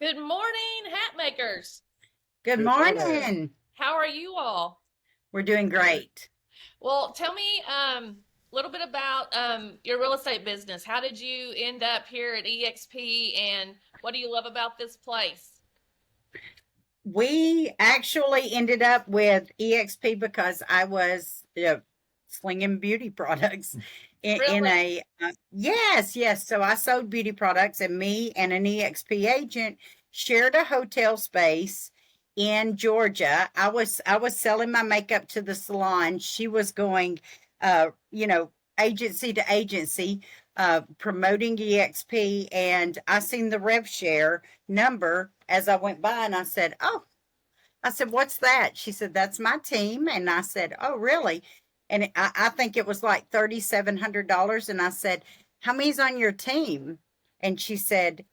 Good morning, Hatmakers. Good Good morning. morning. How are you all? We're doing great. Well, tell me a little bit about your real estate business. How did you end up here at EXP and what do you love about this place? We actually ended up with EXP because I was slinging beauty products in Really? yes. So I sold beauty products, and me and an EXP agent shared a hotel space in Georgia. I was selling my makeup to the salon. She was going, agency to agency, promoting EXP, and I seen the rev share number as I went by, and I said, "Oh," I said, "What's that?" She said, "That's my team." And I said, "Oh, really?" And I think it was like $3,700. And I said, "How many's on your team?" And she said,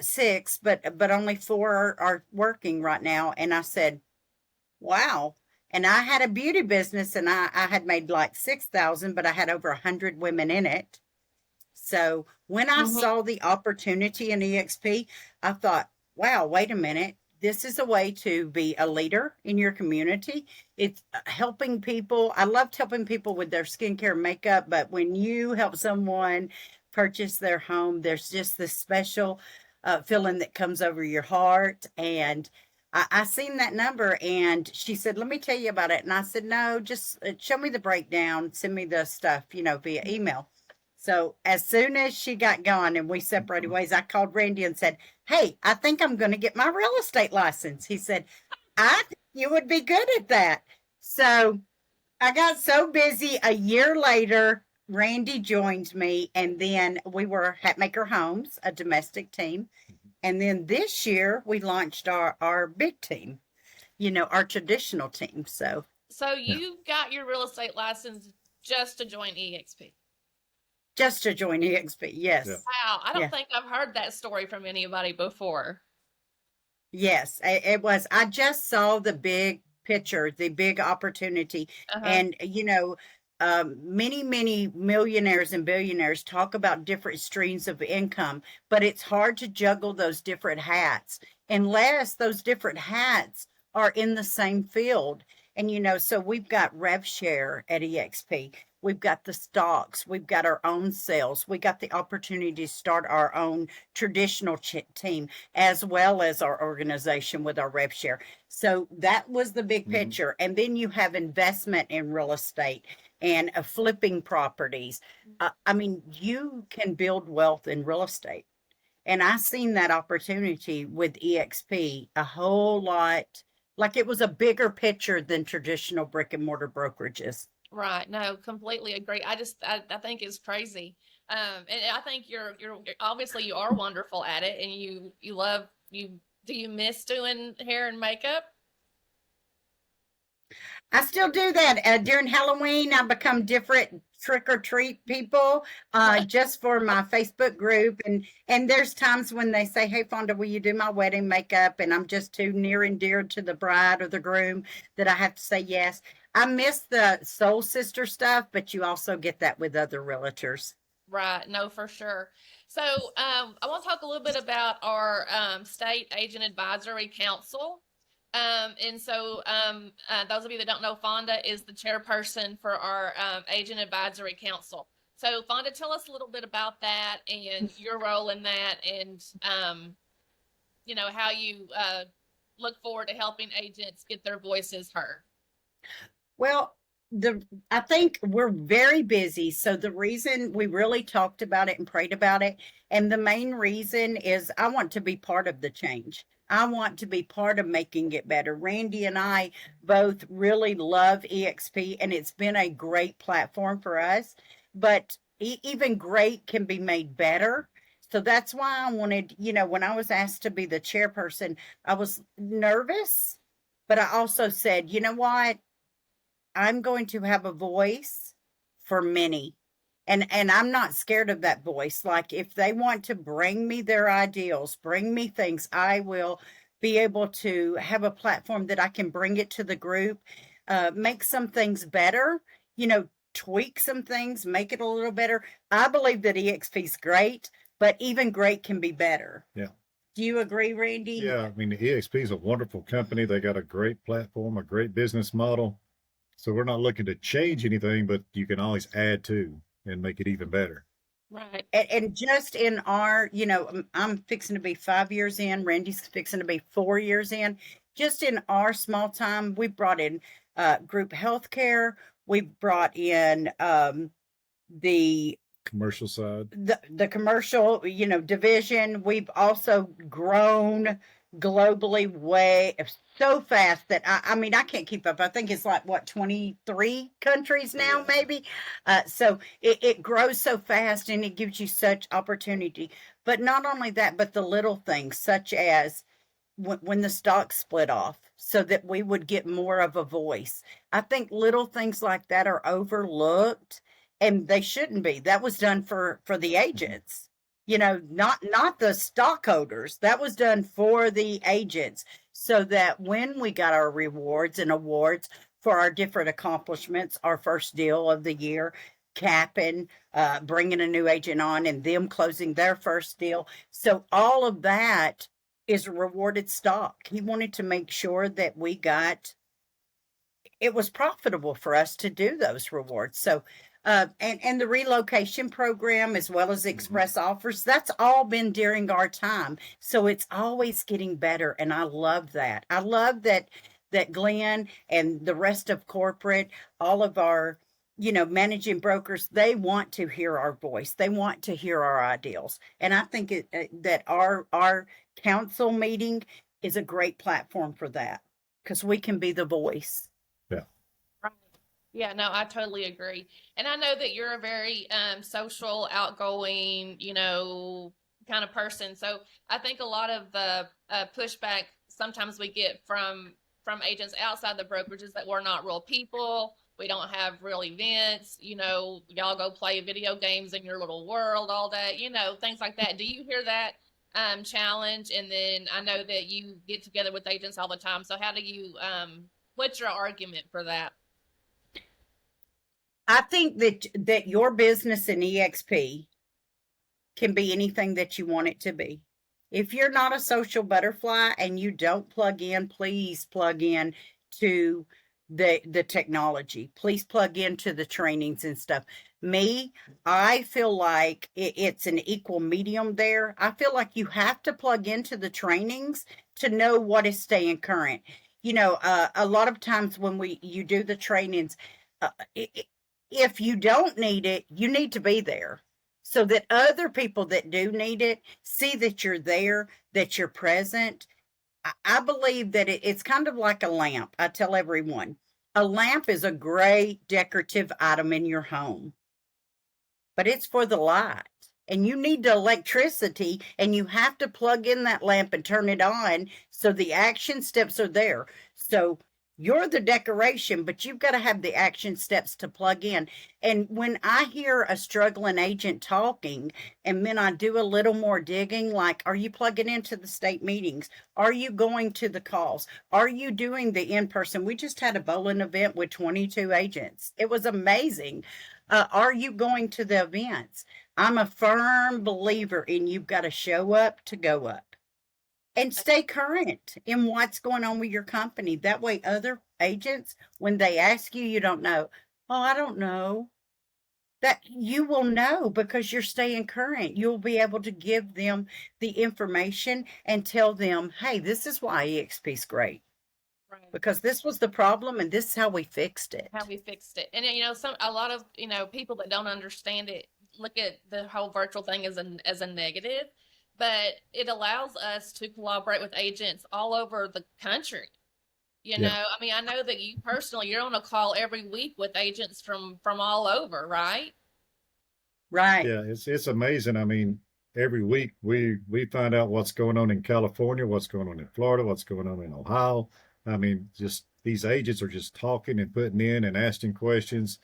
six, but only four are working right now. And I said, "Wow." And I had a beauty business, and I had made like 6,000, but I had over 100 women in it. So when I Hmm. saw the opportunity in EXP, I thought, wow, wait a minute. This is a way to be a leader in your community. It's helping people. I loved helping people with their skincare and makeup, but when you help someone purchase their home, there's just this special feeling that comes over your heart. And I seen that number, and she said, "Let me tell you about it." And I said, "No, just show me the breakdown, send me the stuff, via email." So as soon as she got gone and we separated ways, I called Randy and said, "Hey, I think I'm going to get my real estate license." He said, "I think you would be good at that." So I got so busy. A year later, Randy joined me, and then we were Hatmaker Homes, a domestic team. And then this year, we launched our big team, our traditional team. So So Yeah. you got your real estate license just to join EXP. just to join EXP, Yeah. yes. Wow, I don't Yeah. think I've heard that story from anybody before. Yes, it was. I just saw the big picture, the big opportunity. Uh-huh. And, many millionaires and billionaires talk about different streams of income, but it's hard to juggle those different hats unless those different hats are in the same field. And, so we've got rev share at EXP. We've got the stocks. We've got our own sales. We got the opportunity to start our own traditional team, as well as our organization with our rev share. So that was the big hmm picture. And then you have investment in real estate and flipping properties. I mean, you can build wealth in real estate. And I seen that opportunity with EXP a whole lot. Like, it was a bigger picture than traditional brick and mortar brokerages. Right. No, completely agree. I think it's crazy. And I think you're obviously you are wonderful at it and you love you do you miss doing hair and makeup? I still do that. During Halloween, I become different trick or treat people, just for my Facebook group. And there's times when they say, "Hey, Fonda, will you do my wedding makeup?" And I'm just too near and dear to the bride or the groom that I have to say yes. I miss the soul sister stuff, but you also get that with other realtors. Right. No, for sure. So, I want to talk a little bit about our state agent advisory council. Those of you that don't know, Fonda is the chairperson for our agent advisory council. So, Fonda, tell us a little bit about that and your role in that, and how you look forward to helping agents get their voices heard. Well, I think we're very busy. So the reason we really talked about it and prayed about it, and the main reason is I want to be part of the change. I want to be part of making it better. Randy and I both really love EXP, and it's been a great platform for us. But even great can be made better. So that's why I wanted, when I was asked to be the chairperson, I was nervous, but I also said, "You know what? I'm going to have a voice for many." And I'm not scared of that voice. Like, if they want to bring me their ideals, bring me things, I will be able to have a platform that I can bring it to the group, make some things better, tweak some things, make it a little better. I believe that EXP is great, but even great can be better. Yeah. Do you agree, Randy? Yeah, I mean, the EXP is a wonderful company. They got a great platform, a great business model. So we're not looking to change anything, but you can always add to and make it even better. Right. And just in our, I'm fixing to be 5 years in, Randy's fixing to be 4 years in. Just in our small time, we brought in group health care. We brought in the Commercial side. the commercial, division. We've also grown globally way so fast that I mean I can't keep up. I think it's like what 23 countries now, Yeah. maybe. So it grows so fast and it gives you such opportunity. But not only that, but the little things such as when the stock split off so that we would get more of a voice. I think little things like that are overlooked and they shouldn't be. That was done for the Mhm. agents. Not the stockholders. That was done for the agents so that when we got our rewards and awards for our different accomplishments, our first deal of the year, capping, bringing a new agent on and them closing their first deal. So all of that is rewarded stock. He wanted to make sure that we got it was profitable for us to do those rewards. So and the relocation program as well as Mhm. express offers, that's all been during our time. So it's always getting better. And I love that. I love that Glenn and the rest of corporate, all of our managing brokers, they want to hear our voice. They want to hear our ideals. And I think that our council meeting is a great platform for that because we can be the voice. Yeah. Right. Yeah, no, I totally agree. And I know that you're a very social, outgoing, kind of person. So I think a lot of the pushback sometimes we get from agents outside the brokerage is that we're not real people. We don't have real events. Y'all go play video games in your little world all day. Things like that. Do you hear that challenge? And then I know that you get together with agents all the time. So how do you what's your argument for that? I think that your business in EXP can be anything that you want it to be. If you're not a social butterfly and you don't plug in, please plug in to the technology. Please plug into the trainings and stuff. Me, I feel like it's an equal medium there. I feel like you have to plug into the trainings to know what is staying current. A lot of times when we you do the trainings, uh, if you don't need it, you need to be there so that other people that do need it see that you're there, that you're present. I believe that it's kind of like a lamp. I tell everyone a lamp is a great decorative item in your home, but it's for the light. And you need the electricity, and you have to plug in that lamp and turn it on so the action steps are there. So you're the decoration, but you've got to have the action steps to plug in. And when I hear a struggling agent talking, and then I do a little more digging, like, are you plugging into the state meetings? Are you going to the calls? Are you doing the in person? We just had a bowling event with 22 agents. It was amazing. Are you going to the events? I'm a firm believer in you've got to show up to go up and stay current in what's going on with your company. That way, other agents, when they ask you, you don't know. Oh, I don't know. That you will know because you're staying current. You'll be able to give them the information and tell them, hey, this is why EXP is great Right. because this was the problem and this is how we fixed How it. we fixed it. And a lot of, people that don't understand it look at the whole virtual thing as a negative, but it allows us to collaborate with agents all over the country. Yeah. I mean, I know that you personally, you're on a call every week with agents from all over, right? Right. Yeah. It's amazing. I mean, every week we find out what's going on in California, what's going on in Florida, what's going on in Ohio. I mean, just these agents are just talking and putting in and asking questions.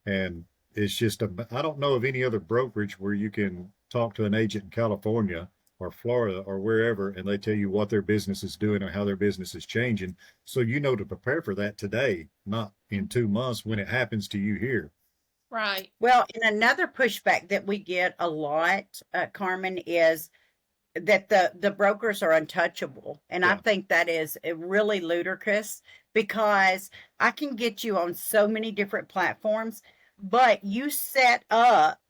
And it's just, I don't know of any other brokerage where you can talk to an agent in California or Florida or wherever, and they tell you what their business is doing or how their business is changing. So you know to prepare for that today, not in 2 months when it happens to you here. Right. Well, and another pushback that we get a lot, Carmen, is that the brokers are untouchable, and I Yeah. think that is really ludicrous, because I can get you on so many different platforms, but you set up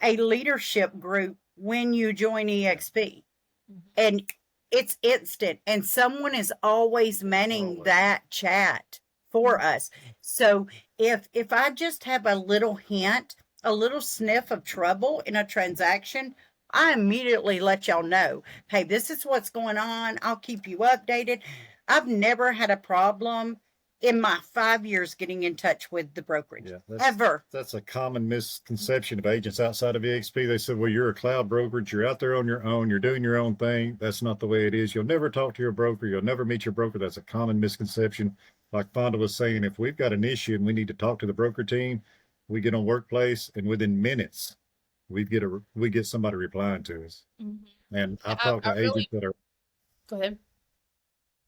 a leadership group when you join EXP, Mhm. and it's instant, and someone is always manning Always. that chat for us. So if I just have a little hint, a little sniff of trouble in a transaction, I immediately let y'all know, hey, this is what's going on. I'll keep you updated. I've never had a problem in my 5 years getting in touch with the brokerage, Yeah, ever. that's a common misconception of agents outside of EXP. They said, well, you're a cloud brokerage, you're out there on your own, you're doing your own thing. That's not the way it is. You'll never talk to your broker, you'll never meet your broker. That's a common misconception. Like Fonda was saying, if we've got an issue and we need to talk to the broker team, we get on Workplace, and within minutes we get somebody replying to us. Mhm. And I really go ahead.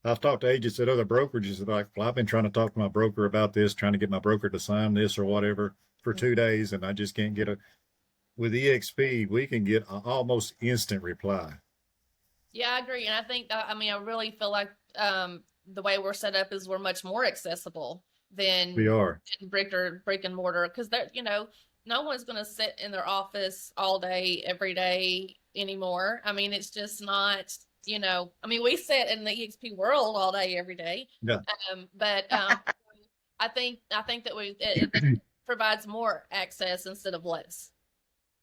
I've talked to agents at other brokerages that are like, well, I've been trying to talk to my broker about this, trying to get my broker to sign this or whatever for 2 days, and I just can't get a. With EXP, we can get an almost instant reply. Yeah, I agree, and I think that, I mean, I really feel like the way we're set up is we're much more accessible than We are. brick and mortar, because they're, no one's going to sit in their office all day every day anymore. I mean, it's just not, I mean, we sit in the EXP world all day every day. Yeah. But I think that it provides more access instead of less.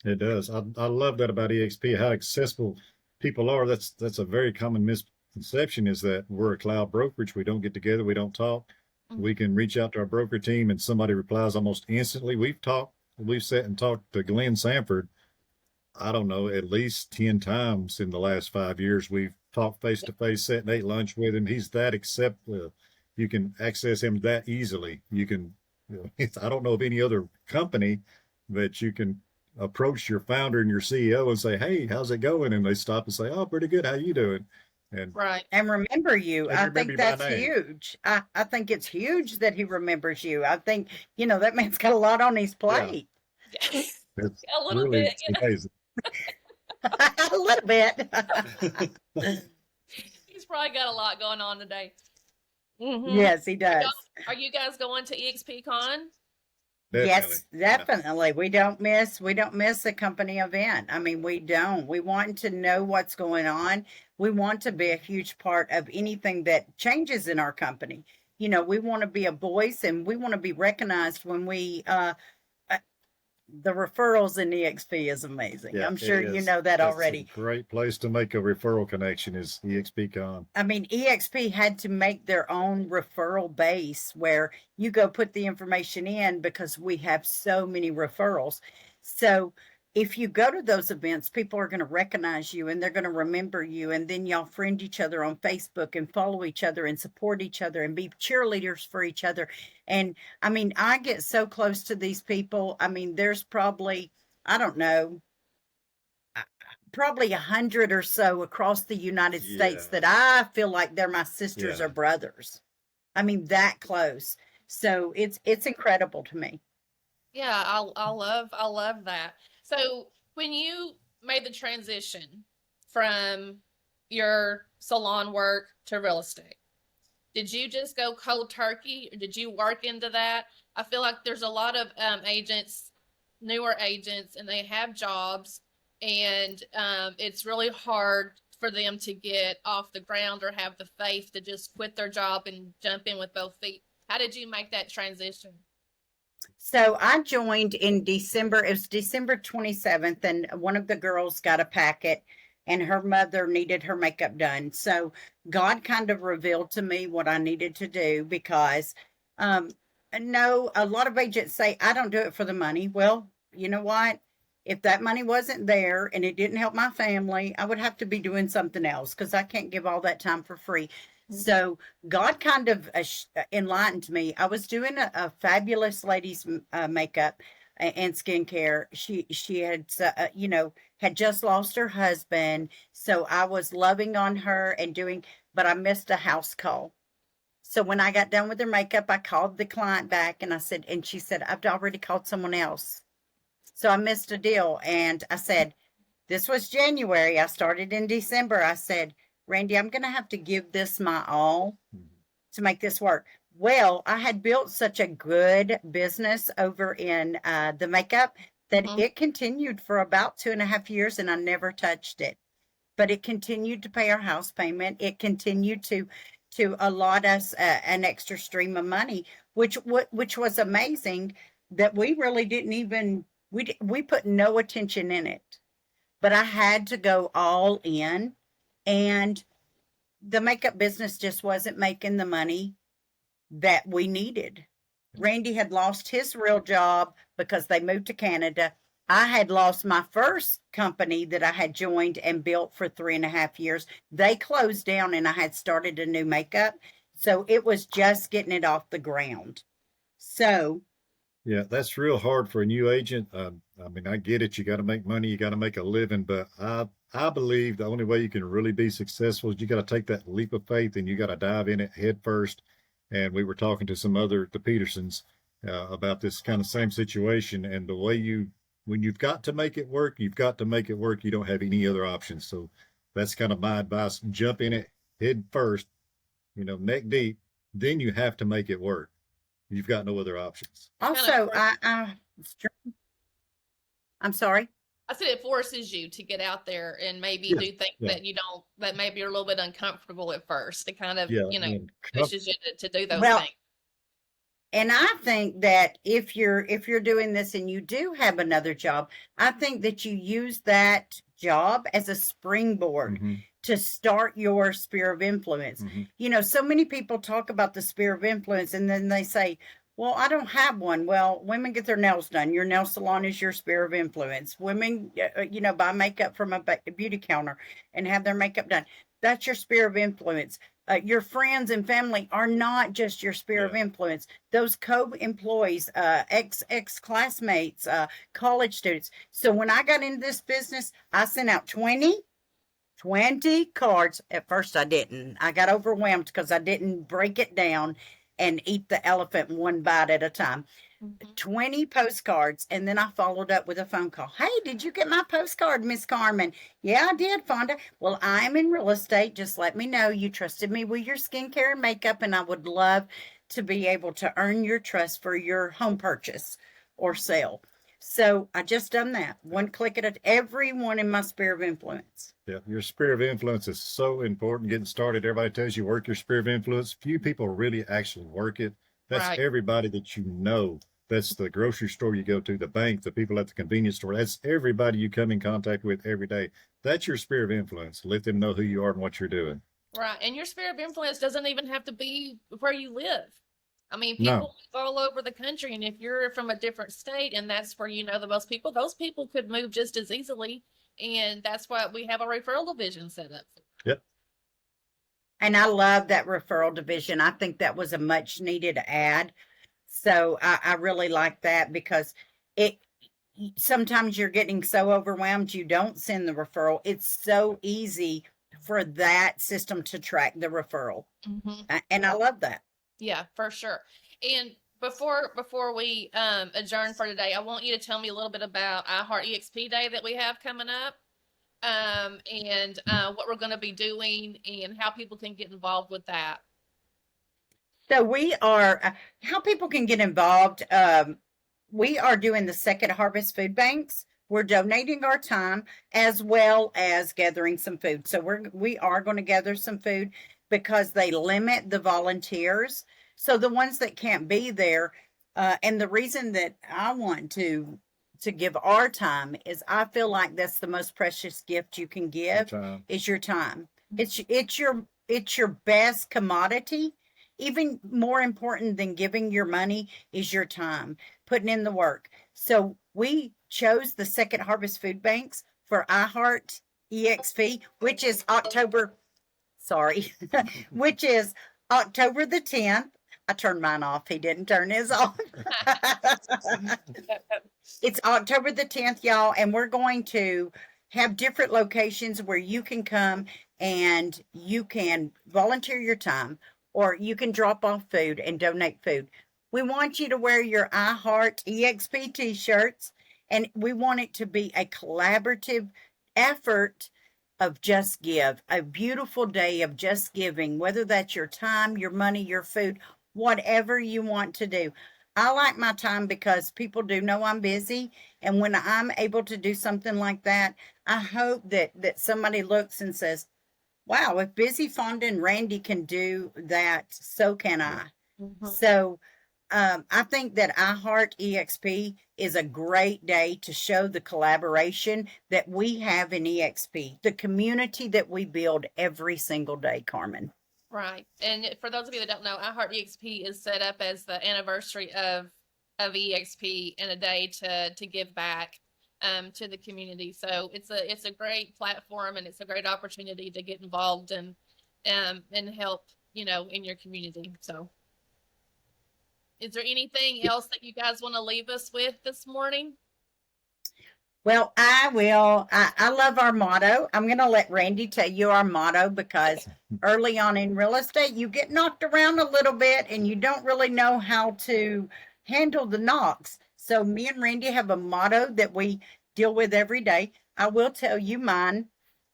It does. I love that about EXP, how accessible people are. That's a very common misconception, is that we're a cloud brokerage. We don't get together. We don't talk. Mhm. We can reach out to our broker team and somebody replies almost instantly. We've sat and talked to Glenn Sanford, I don't know, at least 10 times in the last 5 years. We've talked face to face, sat and ate lunch with him. He's that acceptable. You can access him that easily. You can, I don't know of any other company that you can approach your founder and your CEO and say, hey, how's it going? And they stop and say, oh, pretty good. How you doing? And Right. And remember you. And I remember think you by that's name. huge. I think it's huge that he remembers you. I think, that man's got a lot on his plate. it's A little really bit, amazing. A little bit. He's probably got a lot going on today. Mm-hmm. Yes, he does. Are you guys going to EXP Con? Yes, Yeah. definitely. We don't miss a company event. I mean, we don't. We want to know what's going on. We want to be a huge part of anything that changes in our company. We want to be a voice, and we want to be recognized when the referrals in EXP is amazing. Yeah, I'm it sure you is. know that That's already. a great place to make a referral connection is EXP Con. I mean, EXP had to make their own referral base where you go put the information in, because we have so many referrals. So if you go to those events, people are going to recognize you, and they're going to remember you. And then y'all friend each other on Facebook and follow each other and support each other and be cheerleaders for each other. And I mean, I get so close to these people. I mean, there's probably, I don't know, probably 100 or so across the United States Yeah. that I feel like they're my sisters Yeah. or brothers. I mean, that close. So it's incredible to me. Yeah, I love that. So when you made the transition from your salon work to real estate, did you just go cold turkey, or did you work into that? I feel like there's a lot of agents, newer agents, and they have jobs, and it's really hard for them to get off the ground or have the faith to just quit their job and jump in with both feet. How did you make that transition? So I joined in December. It was December 27th, and one of the girls got a packet, and her mother needed her makeup done. So God kind of revealed to me what I needed to do, because no, a lot of agents say, I don't do it for the money. Well, you know what? If that money wasn't there and it didn't help my family, I would have to be doing something else, because I can't give all that time for free. So God kind of enlightened me. I was doing a fabulous lady's makeup and skincare. She had had just lost her husband, so I was loving on her and doing. But I missed a house call. So when I got done with her makeup, I called the client back, and she said, I've already called someone else. So I missed a deal, and I said, This was January. I started in December. I said, Randy, I'm going to have to give this my all to make this work. Well, I had built such a good business over in the makeup that it continued for about 2.5 years, and I never touched it. But it continued to pay our house payment. It continued to allot us an extra stream of money, which was amazing. That we really didn't even we put no attention in it. But I had to go all in, and the makeup business just wasn't making the money that we needed. Randy had lost his real job because they moved to Canada. I had lost my first company that I had joined and built for 3.5 years. They closed down, and I had started a new makeup. So it was just getting it off the ground. So Yeah, that's real hard for a new agent. I mean, I get it. You got to make money. You got to make a living. But I believe the only way you can really be successful is you got to take that leap of faith and you got to dive in it head first. And we were talking to the Petersons, about this kind of same situation. And the way when you've got to make it work, you've got to make it work. You don't have any other options. So that's kind of my advice. Jump in it head first, neck deep. Then you have to make it work. You've got no other options. also, I'm sorry. I said it forces you to get out there and maybe do things that maybe you're a little bit uncomfortable at first. It kind of, pushes you to do those things. And I think that if you're doing this and you do have another job, I think that you use that job as a springboard to start your sphere of influence. So many people talk about the sphere of influence and then they say, well, I don't have one. Well, women get their nails done. Your nail salon is your sphere of influence. Women, buy makeup from a beauty counter and have their makeup done. That's your sphere of influence. Your friends and family are not just your sphere of influence. Those co-employees, ex-classmates, college students. So when I got into this business, I sent out 20 cards. At first I didn't. I got overwhelmed because I didn't break it down and eat the elephant one bite at a time. 20 postcards, and then I followed up with a phone call. Hey, did you get my postcard, Miss Carmen? Yeah, I did, Fonda. Well, I'm in real estate. Just let me know. You trusted me with your skincare and makeup, and I would love to be able to earn your trust for your home purchase or sale. So I just done that. One click at everyone in my sphere of influence. Yeah, your sphere of influence is so important. Getting started, everybody tells you work your sphere of influence. Few people really actually work it. That's everybody that you know. That's the grocery store you go to, the bank, the people at the convenience store. That's everybody you come in contact with every day. That's your sphere of influence. Let them know who you are and what you're doing. Right. And your sphere of influence doesn't even have to be where you live. I mean, people live all over the country. And if you're from a different state and that's where you know the most people, those people could move just as easily. And that's why we have a referral division set up. Yep. And I love that referral division. I think that was a much needed add. So I really like that because sometimes you're getting so overwhelmed you don't send the referral. It's so easy for that system to track the referral. And I love that. Yeah, for sure. And before we adjourn for today, I want you to tell me a little bit about iHeart EXP Day that we have coming up, and what we're going to be doing and how people can get involved with that. So we are, how people can get involved. We are doing the Second Harvest Food Banks. We're donating our time as well as gathering some food. So we are going to gather some food because they limit the volunteers. So the ones that can't be there, and the reason that I want to give our time is I feel like that's the most precious gift you can give is your time. It's your best commodity. Even more important than giving your money is your time, putting in the work. So we chose the Second Harvest Food Banks for iHeart EXP, which is October the 10th. I turned mine off. He didn't turn his off. It's October the 10th, y'all, and we're going to have different locations where you can come and you can volunteer your time, or you can drop off food and donate food. We want you to wear your iHeart EXP t-shirts, and we want it to be a collaborative effort of just give, a beautiful day of just giving, whether that's your time, your money, your food, whatever you want to do. I like my time because people do know I'm busy. And when I'm able to do something like that, I hope that somebody looks and says, wow, if Busy Fonda and Randy can do that, so can I. So I think that I Heart EXP is a great day to show the collaboration that we have in EXP, the community that we build every single day, Carmen. Right. And for those of you that don't know, I Heart EXP is set up as the anniversary of EXP and a day to give back to the community. So it's a great platform and it's a great opportunity to get involved and help, in your community. So is there anything else that you guys want to leave us with this morning? Well, I will. I love our motto. I'm going to let Randy tell you our motto because early on in real estate, you get knocked around a little bit and you don't really know how to handle the knocks. So me and Randy have a motto that we deal with every day. I will tell you mine.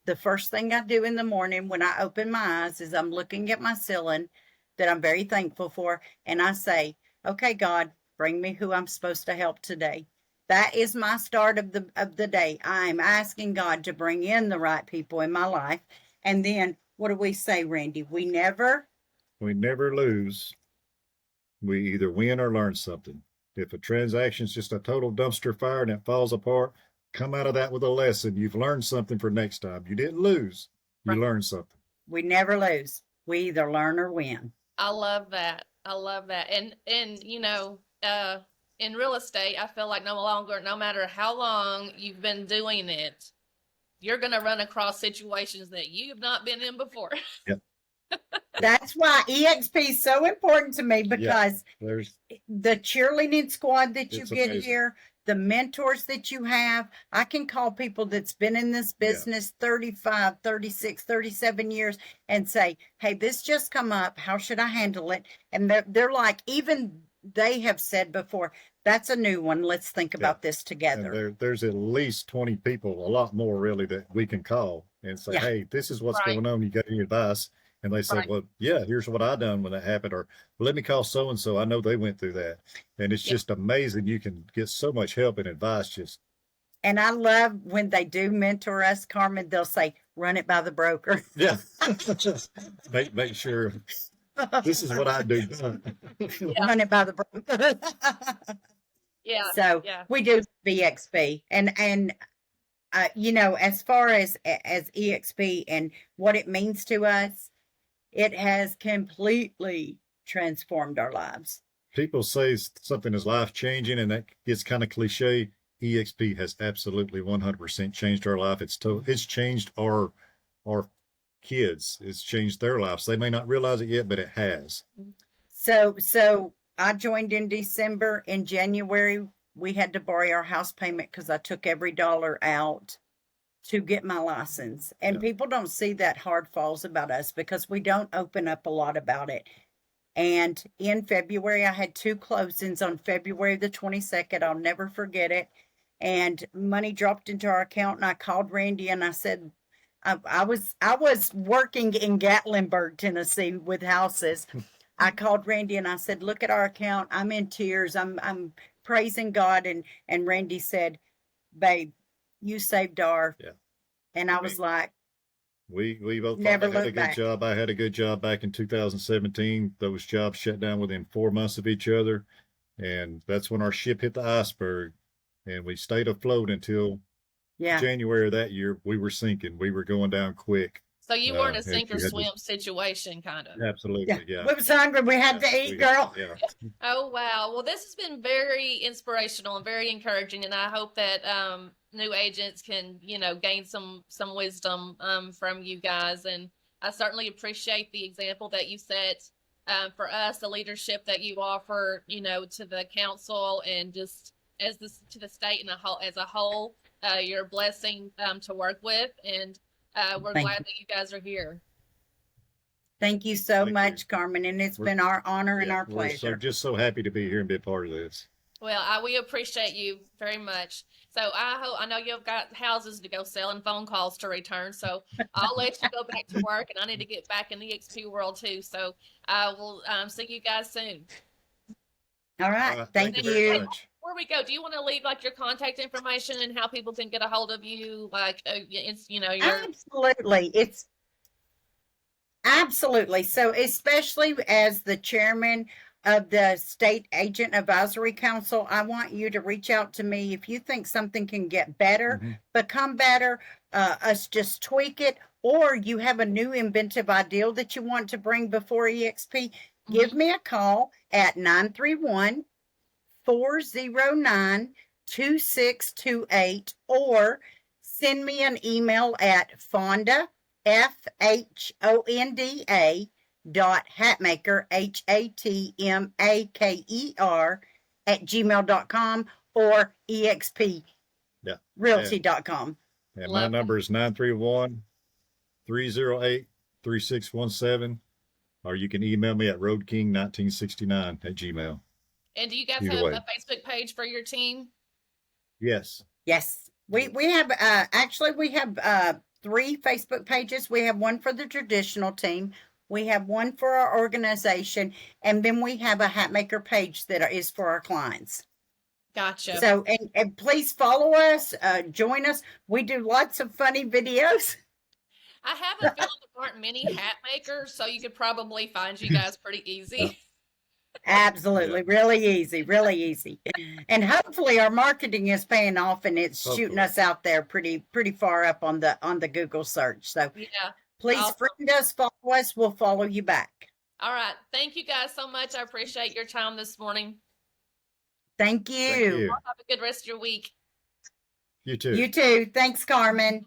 The first thing I do in the morning when I open my eyes is I'm looking at my ceiling that I'm very thankful for. And I say, okay, God, bring me who I'm supposed to help today. That is my start of the day. I'm asking God to bring in the right people in my life. And then what do we say, Randy? We never lose. We either win or learn something. If a transaction's just a total dumpster fire and it falls apart, come out of that with a lesson. You've learned something for next time. You didn't lose. You learned something. We never lose. We either learn or win. I love that. And in real estate, I feel like no matter how long you've been doing it, you're going to run across situations that you've not been in before. Yep. That's why EXP is so important to me because the cheerleading squad that you get here, the mentors that you have, I can call people that's been in this business 35, 36, 37 years and say, hey, this just come up. How should I handle it? And they're like, even they have said before, that's a new one. Let's think about this together. And there's at least 20 people, a lot more really, that we can call and say, hey, this is what's going on. You got any advice? And they say, well, yeah, here's what I done when that happened. Or let me call so-and-so. I know they went through that. And it's just amazing. You can get so much help and advice. And I love when they do mentor us, Carmen, they'll say, run it by the broker. Yeah. make sure this is what I do. Run it by the broker. So we do EXP and as far as EXP and what it means to us, it has completely transformed our lives. People say something is life changing, and that gets kind of cliche. EXP has absolutely 100% changed our life. It's changed our kids. It's changed their lives. They may not realize it yet, but it has. So I joined in December. In January, we had to borrow our house payment because I took every dollar out to get my license. And people don't see that hard falls about us because we don't open up a lot about it. And in February, I had 2 closings on February the 22nd. I'll never forget it. And money dropped into our account, and I called Randy and I said, I was working in Gatlinburg, Tennessee with houses. I called Randy and I said, look at our account. I'm in tears. I'm praising God. And Randy said, babe, you saved our, and I was like, we both never had a looked good back. job. I had a good job back in 2017. Those jobs shut down within 4 months of each other. And that's when our ship hit the iceberg. And we stayed afloat until January of that year. We were sinking. We were going down quick. So you weren't a sink or swim situation, kind of. Absolutely, yeah. We was hungry. We had to eat, girl. Yeah. Oh, wow. Well, this has been very inspirational and very encouraging. And I hope that new agents can, gain some wisdom from you guys. And I certainly appreciate the example that you set for us, the leadership that you offer, to the council and just to the state and as a whole. You're a blessing to work with. And we're glad that you guys are here. Thank you so much, Carmen. And it's been our honor and our pleasure. We're just so happy to be here and be a part of this. Well, we appreciate you very much. So I know you've got houses to go sell and phone calls to return. So I'll let you go back to work, and I need to get back in the EXP world too. So I will see you guys soon. All right. Thank you very you. much. Before we go, do you want to leave like your contact information and how people can get a hold of you? Like, it's your Absolutely. It's absolutely. So, especially as the chairman of the State Agent Advisory Council, I want you to reach out to me if you think something can get better, Mhm. become better, us just tweak it, or you have a new inventive idea that you want to bring before EXP, give me a call at 931 409 2628 or send me an email at Fhonda, FHONDA Hatmaker, HATMAKER @gmail.com or Yeah. exprealty.com. And Love my it. number is 931-308-3617, or you can email me at roadking1969 @gmail. And do you guys Either have way. a Facebook page for your team? Yes. Yes. We have actually we have 3 Facebook pages. We have one for the traditional team. We have one for our organization, and then we have a Hatmaker page that is for our clients. Gotcha. So, and please follow us, join us. We do lots of funny videos. I have a feeling there aren't many hat makers, so you could probably find you guys pretty easy. Absolutely, really easy, really easy. And hopefully our marketing is paying off and it's shooting Hopefully. us out there pretty far up on the Google search. So Yeah. please Awesome. friend us, follow us, we'll follow you back. All right. Thank you guys so much. I appreciate your time this morning. Thank you. Thank you. Have a good rest of your week. You too. You too. Thanks, Carmen.